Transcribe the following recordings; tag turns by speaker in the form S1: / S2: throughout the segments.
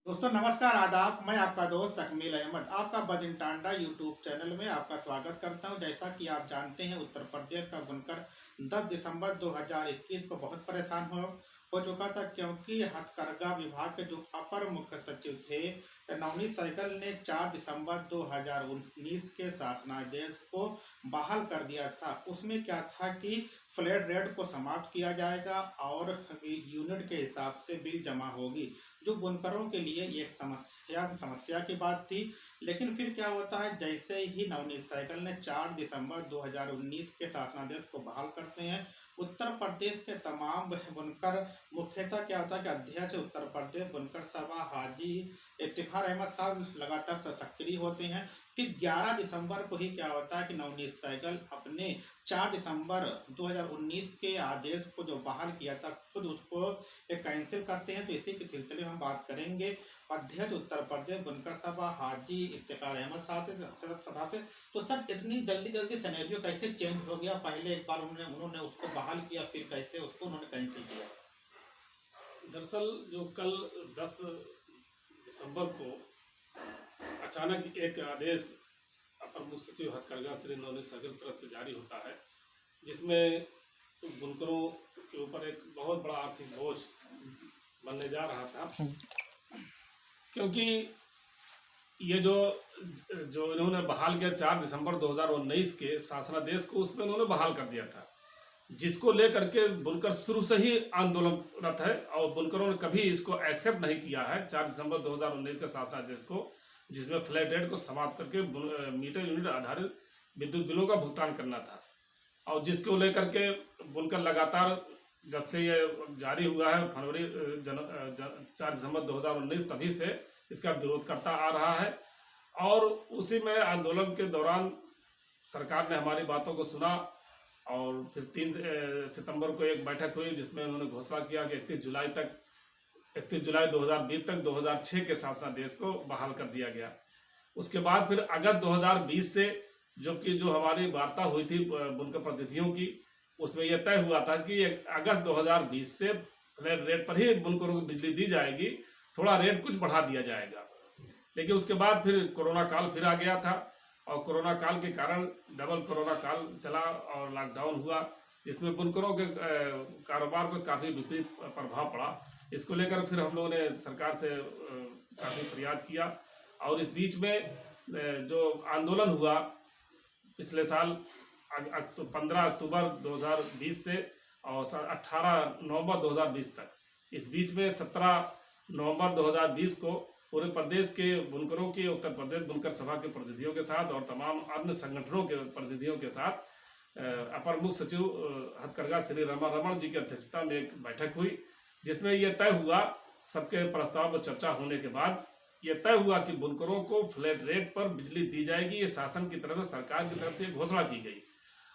S1: दोस्तों नमस्कार आदाब। मैं आपका दोस्त तकमील अहमद आपका बजिन टांडा यूट्यूब चैनल में आपका स्वागत करता हूं। जैसा कि आप जानते हैं, उत्तर प्रदेश का बुनकर 10 दिसंबर 2021 को बहुत परेशान हो चुका था, क्योंकि हथकरघा विभाग के जो अपर मुख्य सचिव थे नवनीत सहगल ने 4 दिसंबर 2019 के शासनादेश को बहाल कर दिया था। उसमें क्या था कि फ्लैट रेट को समाप्त किया जाएगा और यूनिट के हिसाब से बिल जमा होगी, जो बुनकरों के लिए एक समस्या की बात थी। लेकिन फिर क्या होता है, जैसे ही नवनीत सहगल ने 4 दिसंबर 2019 के शासनादेश को बहाल करते हैं, उत्तर प्रदेश के तमाम बुनकर मुख्यतः क्या होता है कि अध्यक्ष उत्तर प्रदेश बुनकर सभा हाजी इफ्तिखार अहमद साहब लगातार सक्रिय होते हैं। फिर 11 दिसंबर को ही क्या होता है कि नवनीत सहगल अपने 4 दिसंबर 2019 के आदेश को जो बहाल किया था, खुद उसको कैंसिल करते हैं। तो इसी के सिलसिले में हम बात करेंगे अध्यक्ष उत्तर प्रदेश बुनकर सभा हाजी इफ्तिखार अहमद साहब से। तो सर, इतनी जल्दी जल्दी सिनेरियो कैसे चेंज हो गया? पहले एक बार उन्होंने उसको बहाल किया, फिर कैसे उसको उन्होंने कैंसिल किया?
S2: दरअसल जो कल 10 दिसंबर को अचानक एक आदेश अपर मुख्य सचिव हथकरघा श्री नवनीत सहगल की तरफ से जारी होता है, जिसमें बुनकरों के ऊपर एक बहुत बड़ा आर्थिक बोझ बनने जा रहा था। क्योंकि ये जो इन्होंने बहाल किया 4 दिसंबर 2019 के शासनादेश को, उसमें उन्होंने बहाल कर दिया था, जिसको लेकर के बुनकर शुरू से ही आंदोलनरत है और बुनकरों ने कभी इसको एक्सेप्ट नहीं किया है। 4 दिसंबर 2019 के शासनादेश को, जिसमें फ्लैट रेट को समाप्त करके मीटर यूनिट आधारित विद्युत बिलों का भुगतान करना था, और जिसको लेकर के बुनकर लगातार जब से ये जारी हुआ है फरवरी 4 दिसंबर 2019, तभी से इसका विरोध करता आ रहा है। और उसी में आंदोलन के दौरान सरकार ने हमारी बातों को सुना और फिर 3 सितंबर को एक बैठक हुई, जिसमें उन्होंने घोषणा किया कि 31 जुलाई 2020 तक 2006 के शासनादेश को बहाल कर दिया गया। उसके बाद फिर अगस्त 2020 से जो हमारी वार्ता हुई थी बुनकर प्रतिनिधियों की, उसमें यह तय हुआ था कि अगस्त 2020 से फ्लैट रेट पर ही बुनकरों को बिजली दी जाएगी, थोड़ा रेट कुछ बढ़ा दिया जाएगा। लेकिन उसके बाद फिर कोरोना काल फिर आ गया था, और कोरोना काल के कारण डबल कोरोना काल चला और लॉकडाउन हुआ, जिसमें बुनकरों के कारोबार पर काफ़ी विपरीत प्रभाव पड़ा। इसको लेकर फिर हम लोगों ने सरकार से काफ़ी फरियाद किया, और इस बीच में जो आंदोलन हुआ पिछले साल 15 अक्टूबर 2020 से और 18 नवंबर 2020 तक, इस बीच में 17 नवंबर 2020 को पूरे प्रदेश के बुनकरों के, उत्तर प्रदेश बुनकर सभा के प्रतिनिधियों के साथ और तमाम अन्य संगठनों के प्रतिनिधियों के साथ अपर मुख्य सचिव हथकरघा श्री रमण जी की अध्यक्षता में एक बैठक हुई, जिसमें यह तय हुआ, सबके प्रस्ताव पर चर्चा होने के बाद यह तय हुआ कि बुनकरों को फ्लैट रेट पर बिजली दी जाएगी। ये शासन की तरफ से, सरकार की तरफ से घोषणा की गई,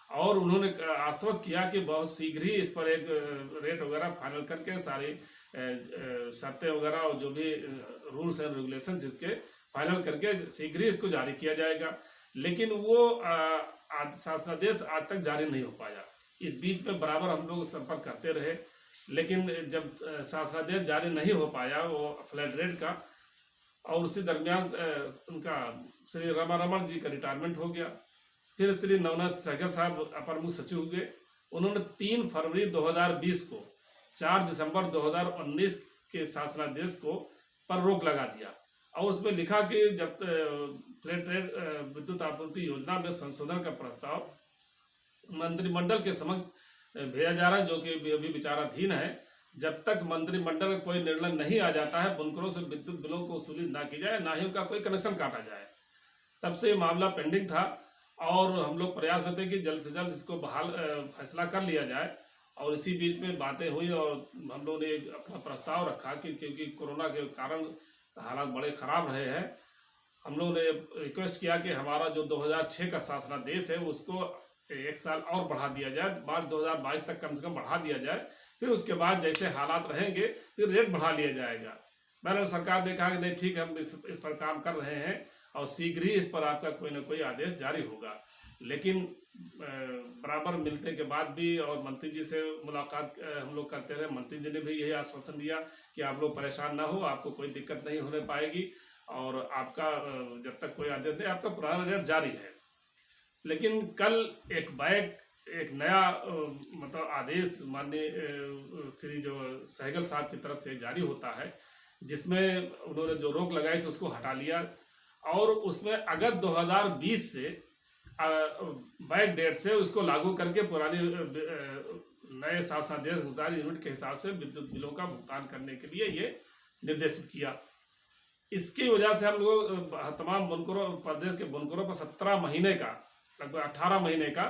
S2: और उन्होंने आश्वस्त किया कि बहुत शीघ्र ही इस पर एक रेट वगैरह फाइनल करके सारी शर्तें वगैरह और जो भी रूल्स एंड रेगुलेशंस इसके फाइनल करके शीघ्र ही इसको जारी किया जाएगा। लेकिन वो शासनादेश आज तक जारी नहीं हो पाया। इस बीच में बराबर हम लोग संपर्क करते रहे, लेकिन जब शासनादेश जारी नहीं हो पाया वो फ्लैट रेट का, और उसी दरमियान उनका श्री रमण जी का रिटायरमेंट हो गया। फिर श्री नवनीत सहगल साहब अपर मुख्य सचिव हुए। उन्होंने 3 फरवरी 2020 को 4 दिसंबर 2019 के शासनादेश को पर रोक लगा दिया, और उसमें लिखा कि जब फ्लैट रेट विद्युत आपूर्ति योजना में संशोधन का प्रस्ताव मंत्रिमंडल के समक्ष भेजा जा रहा है, जो कि अभी विचाराधीन है। जब तक मंत्रिमंडल का कोई निर्णय नहीं आ जाता है, बुनकरों से विद्युत बिलों को वसूली ना की जाए, ना ही उनका कोई कनेक्शन काटा जाए। तब से मामला पेंडिंग था, और हम लोग प्रयास में थे कि जल्द से जल्द इसको बहाल फैसला कर लिया जाए। और इसी बीच में बातें हुई, और हम लोगों ने एक अपना प्रस्ताव रखा कि क्योंकि कोरोना के कारण हालात बड़े ख़राब रहे हैं, हम लोगों ने रिक्वेस्ट किया कि हमारा जो 2006 का शासनादेश है उसको 1 साल और बढ़ा दिया जाए, मार्च 2022 तक कम से कम बढ़ा दिया जाए। फिर उसके बाद जैसे हालात रहेंगे फिर रेट बढ़ा लिया जाएगा। मैंने सरकार ने कहा कि नहीं, ठीक है, हम इस पर काम कर रहे हैं और शीघ्र ही इस पर आपका कोई ना कोई आदेश जारी होगा। लेकिन बराबर मिलने के बाद भी और मंत्री जी से मुलाकात हम लोग करते रहे। मंत्री जी ने भी यही आश्वासन दिया कि आप लोग परेशान ना हो, आपको कोई दिक्कत नहीं होने पाएगी और आपका जब तक कोई आदेश नहीं, आपका पुराना रेट जारी है। लेकिन कल एक नया मतलब आदेश माननीय श्री जो सहगल साहब की तरफ से जारी होता है, जिसमें उन्होंने जो रोक लगाई थी उसको हटा लिया और उसमें अगस्त 2020 से बैक डेट से उसको लागू करके पुरानी नए शासनादेश भुगतान यूनिट के हिसाब से विद्युत बिलों का भुगतान करने के लिए ये निर्देशित किया। इसकी वजह से हम लोग तमाम बुनकरों प्रदेश के बुनकरों पर 17 महीने का लगभग 18 महीने का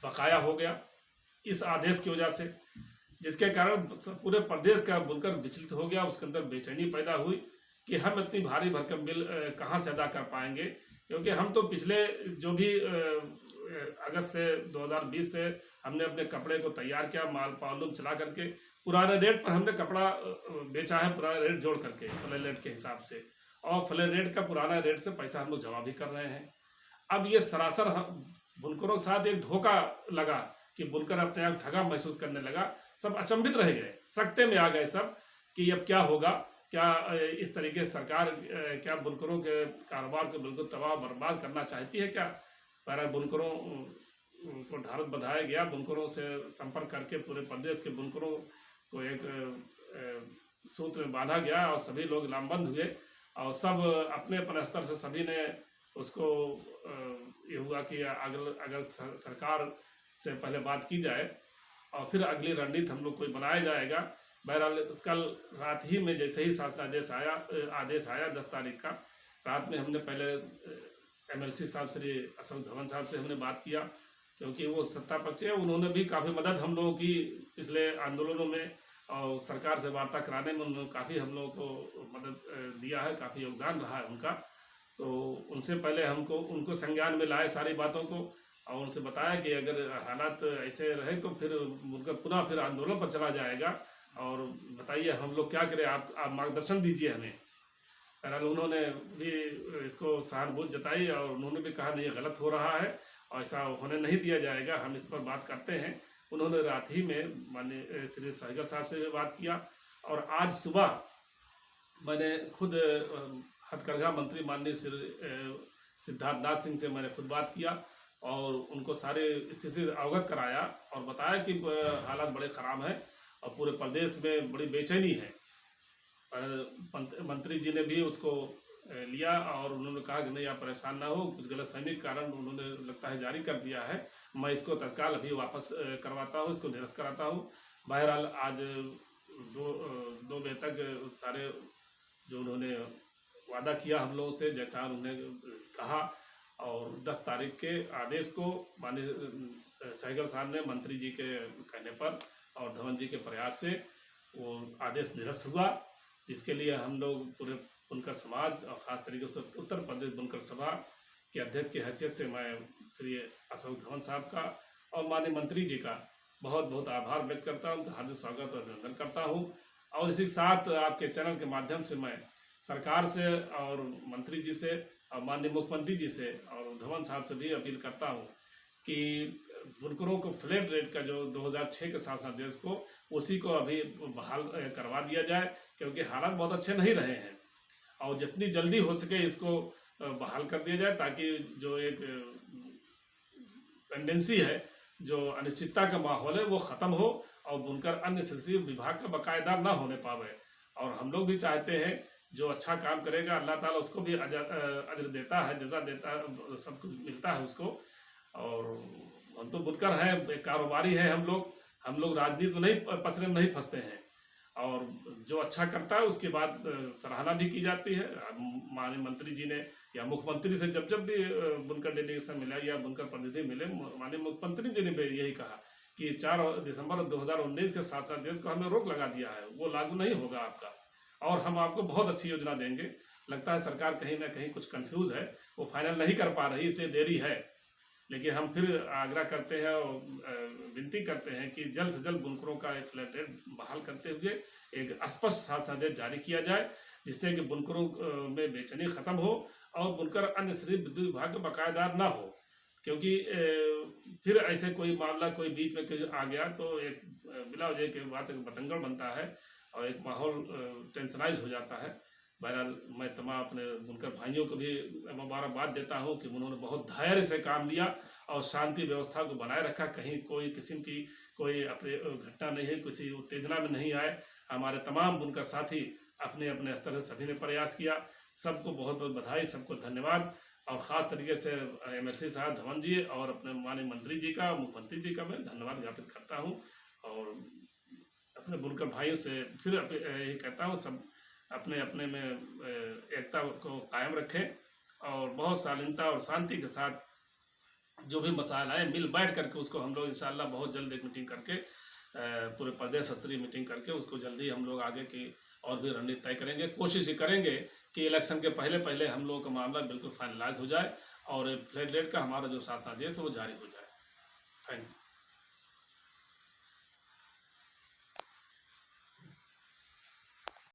S2: बकाया हो गया इस आदेश की वजह से, जिसके कारण पूरे प्रदेश का बुनकर विचलित हो गया। उसके अंदर बेचैनी पैदा हुई कि हम इतनी भारी भरकम बिल कहाँ से अदा कर पाएंगे, क्योंकि हम तो पिछले जो भी अगस्त से 2020 से हमने अपने कपड़े को तैयार किया, माल पालूम चला करके पुराने रेट पर हमने कपड़ा बेचा है, पुराने रेट जोड़ करके फ्लैट रेट के हिसाब से, और फ्लैट रेट का पुराना रेट से पैसा हम लोग जमा भी कर रहे हैं। अब ये सरासर बुनकरों के साथ एक धोखा लगा कि बुनकर अपने आप ठगा महसूस करने लगा। सब अचंभित रह गए, सकते में आ गए सब कि अब क्या होगा, क्या इस तरीके से सरकार क्या बुनकरों के कारोबार को बिल्कुल तबाह बर्बाद करना चाहती है क्या। पर बुनकरों को ढाल बंधाया गया, बुनकरों से संपर्क करके पूरे प्रदेश के बुनकरों को एक सूत्र में बांधा गया और सभी लोग लामबंद हुए और सब अपने अपने स्तर से सभी ने उसको ये हुआ कि अगर सरकार से पहले बात की जाए और फिर अगली रणनीति हम लोग कोई बनाया जाएगा। बहरहाल कल रात ही में जैसे ही शासनादेश आदेश आया 10 तारीख का रात में, हमने पहले MLC साहब श्री अशोक धवन साहब से हमने बात किया, क्योंकि वो सत्ता पक्ष है, उन्होंने भी काफ़ी मदद हम लोगों की पिछले आंदोलनों में और सरकार से वार्ता कराने में उन्होंने काफ़ी हम लोगों को मदद दिया है, काफ़ी योगदान रहा है उनका। तो उनसे पहले उनको संज्ञान में लाए सारी बातों को और उनसे बताया कि अगर हालात ऐसे रहे तो फिर उनका पुनः फिर आंदोलन पर चला जाएगा और बताइए हम लोग क्या करें, आप मार्गदर्शन दीजिए हमें। बहरहाल उन्होंने भी इसको सहानुभूति जताई और उन्होंने भी कहा नहीं, गलत हो रहा है और ऐसा होने नहीं दिया जाएगा, हम इस पर बात करते हैं। उन्होंने रात ही में माननीय श्री सहगल साहब से भी बात किया और आज सुबह मैंने खुद हथकरघा मंत्री माननीय श्री सिद्धार्थ नाथ सिंह से मैंने खुद बात किया और उनको सारे स्थिति से अवगत कराया और बताया कि हालात बड़े ख़राब हैं और पूरे प्रदेश में बड़ी बेचैनी है। मंत्री जी ने भी उसको लिया और उन्होंने कहा कि नहीं आप परेशान ना हो, कुछ गलतफहमी के कारण उन्होंने लगता है जारी कर दिया है, मैं इसको तत्काल अभी वापस करवाता हूँ, इसको निरस्त कराता हूँ। बहरहाल आज 2 बजे तक सारे जो उन्होंने वादा किया हम लोगों से, जैसा उन्होंने कहा, और 10 तारीख के आदेश को माननीय सहगल साहब ने मंत्री जी के कहने पर और धवन जी के प्रयास से वो आदेश निरस्त हुआ, जिसके लिए हम लोग पूरे बुनकर समाज और ख़ास तरीके से उत्तर प्रदेश बुनकर सभा के अध्यक्ष की हैसियत से मैं श्री अशोक धवन साहब का और माननीय मंत्री जी का बहुत बहुत आभार व्यक्त करता हूँ, हार्दिक स्वागत और अभिनंदन करता हूँ। और इसी के साथ आपके चैनल के माध्यम से मैं सरकार से और मंत्री जी से और माननीय मुख्यमंत्री जी से और धवन साहब से भी अपील करता हूँ कि बुनकरों को फ्लैट रेट का जो 2006 के शासनादेश को उसी को अभी बहाल करवा दिया जाए, क्योंकि हालात बहुत अच्छे नहीं रहे हैं और जितनी जल्दी हो सके इसको बहाल कर दिया जाए, ताकि जो एक टेंडेंसी है, जो अनिश्चितता का माहौल है, वो ख़त्म हो और बुनकर अन्य संसदीय विभाग का बकायेदार ना होने पावे। और हम लोग भी चाहते हैं जो अच्छा काम करेगा अल्लाह ताला उसको भी अजर देता है, जज़ा देता है, सब कुछ मिलता है उसको। और हम तो बुनकर हैं, एक कारोबारी है हम लोग राजनीति में नहीं पचने में नहीं फंसते हैं और जो अच्छा करता है उसके बाद सराहना भी की जाती है। माननीय मंत्री जी ने या मुख्यमंत्री से जब भी बुनकर डेलीगेशन मिला या बुनकर प्रतिनिधि मिले, माननीय मुख्यमंत्री जी ने भी यही कहा कि 4 दिसंबर 2019 के शासनादेश को हमने रोक लगा दिया है, वो लागू नहीं होगा आपका और हम आपको बहुत अच्छी योजना देंगे। लगता है सरकार कहीं ना कहीं कुछ कंफ्यूज है, वो फाइनल नहीं कर पा रही, इसलिए देरी है। लेकिन हम फिर आग्रह करते हैं और विनती करते हैं कि जल्द से जल्द बुनकरों का एक फ्लैट रेट बहाल करते हुए एक स्पष्ट शासनादेश जारी किया जाए, जिससे कि बुनकरों में बेचैनी खत्म हो और बुनकर अन्य श्री विद्युत विभाग के बकायेदार ना हो, क्योंकि फिर ऐसे कोई मामला कोई बीच में कोई आ गया तो एक बिला वजह के बात एक बतंगड़ बनता है और एक माहौल टेंशनाइज हो जाता है। बहरहाल मैं तमाम अपने बुनकर भाइयों को भी मुबारकबाद देता हूँ कि उन्होंने बहुत धैर्य से काम लिया और शांति व्यवस्था को बनाए रखा। कहीं कोई किस्म की कोई अपने घटना नहीं है, किसी उत्तेजना में नहीं आए। हमारे तमाम बुनकर साथी अपने अपने स्तर से सभी ने प्रयास किया। सबको बहुत बहुत बधाई, सबको धन्यवाद। और ख़ास तरीके से MLC साहब धवन जी और अपने माननीय मंत्री जी का, मुख्यमंत्री जी का मैं धन्यवाद ज्ञापित करता हूँ। और अपने बुनकर भाइयों से फिर यही कहता हूँ, सब अपने अपने में एकता को कायम रखें और बहुत शालीनता और शांति के साथ जो भी मसाइल आए मिल बैठ करके उसको हम लोग इंशाल्लाह बहुत जल्द एक मीटिंग करके पूरे प्रदेश स्तरीय मीटिंग करके उसको जल्दी हम लोग आगे की और भी रणनीति तय करेंगे। कोशिश करेंगे कि इलेक्शन के पहले पहले हम लोगों का मामला बिल्कुल फाइनलाइज हो जाए और फ्लड रेट का हमारा जो शासनादेश है वो जारी हो जाए। Thank you.